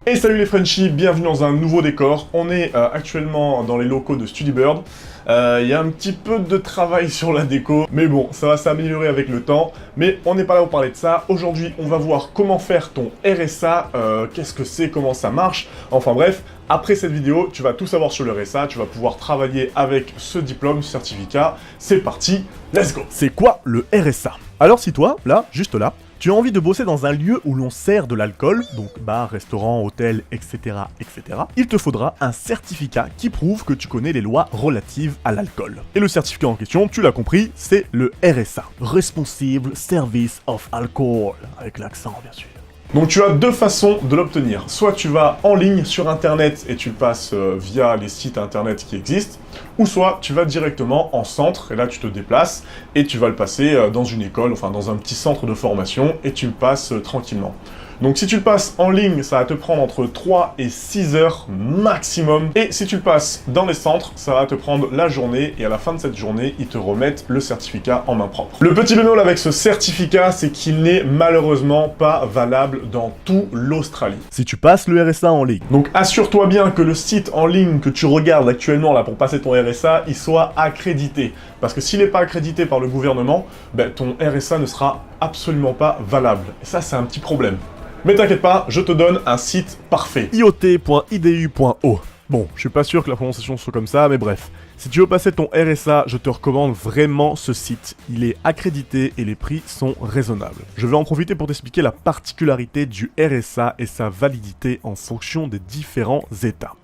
Et salut les Frenchies, bienvenue dans un nouveau décor. On est actuellement dans les locaux de StudyBird. Il y a un petit peu de travail sur la déco, mais bon, ça va s'améliorer avec le temps. Mais on n'est pas là pour parler de ça. Aujourd'hui, on va voir comment faire ton RSA, qu'est-ce que c'est, comment ça marche. Enfin bref, après cette vidéo, tu vas tout savoir sur le RSA, tu vas pouvoir travailler avec ce diplôme, ce certificat. C'est parti, let's go! C'est quoi le RSA? Alors si toi, là, juste là, tu as envie de bosser dans un lieu où l'on sert de l'alcool, donc bar, restaurant, hôtel, etc., etc., il te faudra un certificat qui prouve que tu connais les lois relatives à l'alcool. Et le certificat en question, tu l'as compris, c'est le RSA. Responsible Service of Alcohol, avec l'accent bien sûr. Donc tu as deux façons de l'obtenir. Soit tu vas en ligne sur internet et tu le passes via les sites internet qui existent, ou soit tu vas directement en centre, et là tu te déplaces, et tu vas le passer dans une école, enfin dans un petit centre de formation, et tu le passes tranquillement. Donc si tu le passes en ligne, ça va te prendre entre 3 et 6 heures maximum. Et si tu le passes dans les centres, ça va te prendre la journée. Et à la fin de cette journée, ils te remettent le certificat en main propre. Le petit bémol avec ce certificat, c'est qu'il n'est malheureusement pas valable dans tout l'Australie. Si tu passes le RSA en ligne. Donc assure-toi bien que le site en ligne que tu regardes actuellement là pour passer ton RSA, il soit accrédité. Parce que s'il n'est pas accrédité par le gouvernement, ben, ton RSA ne sera absolument pas valable. Et ça, c'est un petit problème. Mais t'inquiète pas, je te donne un site parfait. iot.idu.o. Bon, je suis pas sûr que la prononciation soit comme ça, mais bref. Si tu veux passer ton RSA, je te recommande vraiment ce site. Il est accrédité et les prix sont raisonnables. Je vais en profiter pour t'expliquer la particularité du RSA et sa validité en fonction des différents états.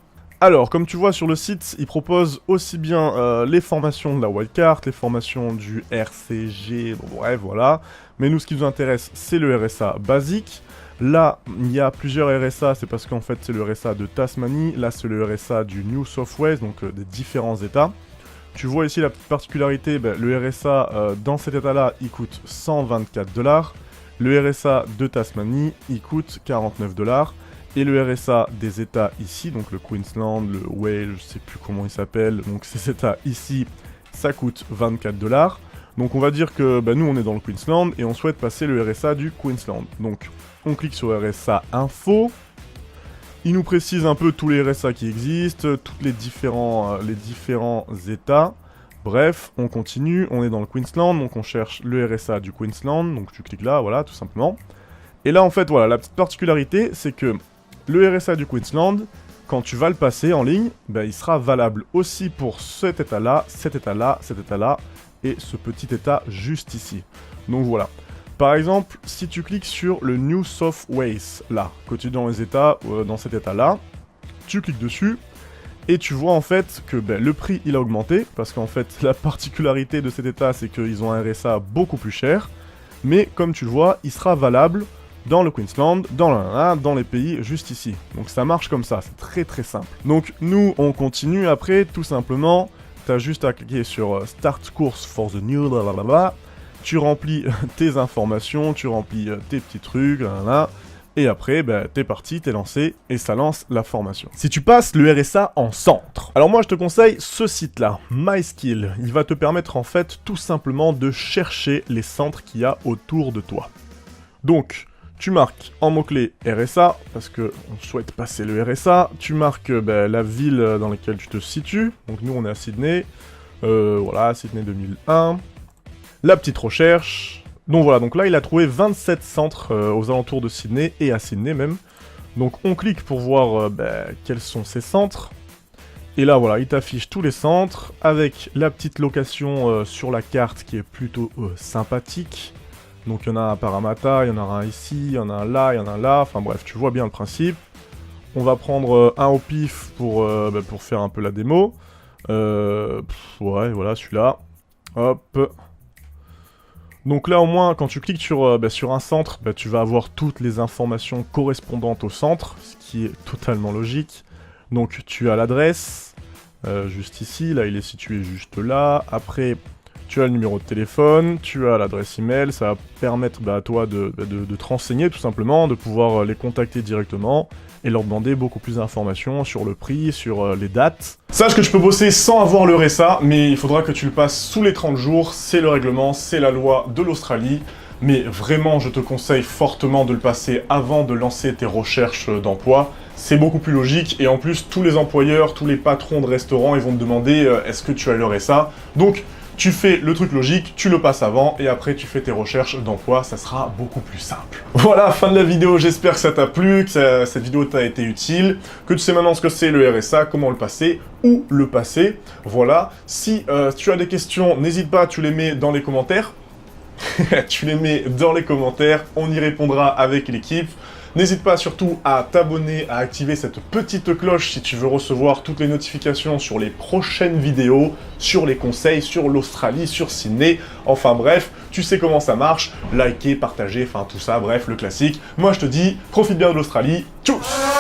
Alors, comme tu vois sur le site, il propose aussi bien les formations de la wildcard, les formations du RCG, bon bref, voilà. Mais nous, ce qui nous intéresse, c'est le RSA basique. Là, il y a plusieurs RSA, c'est parce qu'en fait, c'est le RSA de Tasmanie. Là, c'est le RSA du New South Wales, donc des différents états. Tu vois ici la petite particularité, le RSA dans cet état-là, il coûte 124 $. Le RSA de Tasmanie, il coûte 49 $. Et le RSA des états ici, donc le Queensland, le Wales, je sais plus comment il s'appelle, donc ces états ici, ça coûte 24 $. Donc on va dire que nous on est dans le Queensland et on souhaite passer le RSA du Queensland. Donc on clique sur RSA Info, il nous précise un peu tous les RSA qui existent, tous les différents états. Bref, on continue, on est dans le Queensland, donc on cherche le RSA du Queensland, donc tu cliques là, voilà, tout simplement. Et là en fait, voilà, la petite particularité, c'est que le RSA du Queensland, quand tu vas le passer en ligne, il sera valable aussi pour cet état-là, cet état-là, cet état-là, et ce petit état juste ici. Donc voilà. Par exemple, si tu cliques sur le New South Wales, là, que tu es dans les états, dans cet état-là, tu cliques dessus, et tu vois en fait que le prix il a augmenté, parce qu'en fait la particularité de cet état c'est qu'ils ont un RSA beaucoup plus cher, mais comme tu le vois, il sera valable dans le Queensland, dans les pays juste ici. Donc ça marche comme ça, c'est très très simple. Donc nous on continue après, tout simplement, t'as juste à cliquer sur Start Course for the New, blablabla. Tu remplis tes informations, tu remplis tes petits trucs, et après, t'es parti, t'es lancé, et ça lance la formation. Si tu passes le RSA en centre, alors moi je te conseille ce site-là, MySkill. Il va te permettre en fait tout simplement de chercher les centres qu'il y a autour de toi. Donc, tu marques en mot-clé RSA, parce qu'on souhaite passer le RSA. Tu marques la ville dans laquelle tu te situes. Donc nous, on est à Sydney. Voilà, Sydney 2001. La petite recherche. Donc voilà, donc là, il a trouvé 27 centres aux alentours de Sydney, et à Sydney même. Donc on clique pour voir quels sont ces centres. Et là, voilà, il t'affiche tous les centres, avec la petite location sur la carte qui est plutôt sympathique. Donc il y en a un à Parramatta, il y en a un ici, il y en a un là, il y en a un là, enfin bref, tu vois bien le principe. On va prendre un au pif pour faire un peu la démo. Ouais, voilà, celui-là. Hop. Donc là au moins, quand tu cliques sur un centre, tu vas avoir toutes les informations correspondantes au centre, ce qui est totalement logique. Donc tu as l'adresse, juste ici, là il est situé juste là. Après, tu as le numéro de téléphone, tu as l'adresse email, ça va permettre à toi de te renseigner tout simplement, de pouvoir les contacter directement et leur demander beaucoup plus d'informations sur le prix, sur les dates. Sache que tu peux bosser sans avoir le RSA, mais il faudra que tu le passes sous les 30 jours, c'est le règlement, c'est la loi de l'Australie. mais vraiment je te conseille fortement de le passer avant de lancer tes recherches d'emploi. C'est beaucoup plus logique et en plus tous les employeurs, tous les patrons de restaurants, ils vont te demander est-ce que tu as le RSA. Donc tu fais le truc logique, tu le passes avant et après tu fais tes recherches d'emploi, ça sera beaucoup plus simple. Voilà, fin de la vidéo, j'espère que ça t'a plu, que cette vidéo t'a été utile, que tu sais maintenant ce que c'est le RSA, comment le passer, où le passer. Voilà, si tu as des questions, n'hésite pas, tu les mets dans les commentaires. Tu les mets dans les commentaires, on y répondra avec l'équipe. N'hésite pas surtout à t'abonner, à activer cette petite cloche si tu veux recevoir toutes les notifications sur les prochaines vidéos, sur les conseils, sur l'Australie, sur Sydney. Enfin bref, tu sais comment ça marche. Liker, partager, enfin tout ça, bref, le classique. Moi je te dis, profite bien de l'Australie. Tchuss!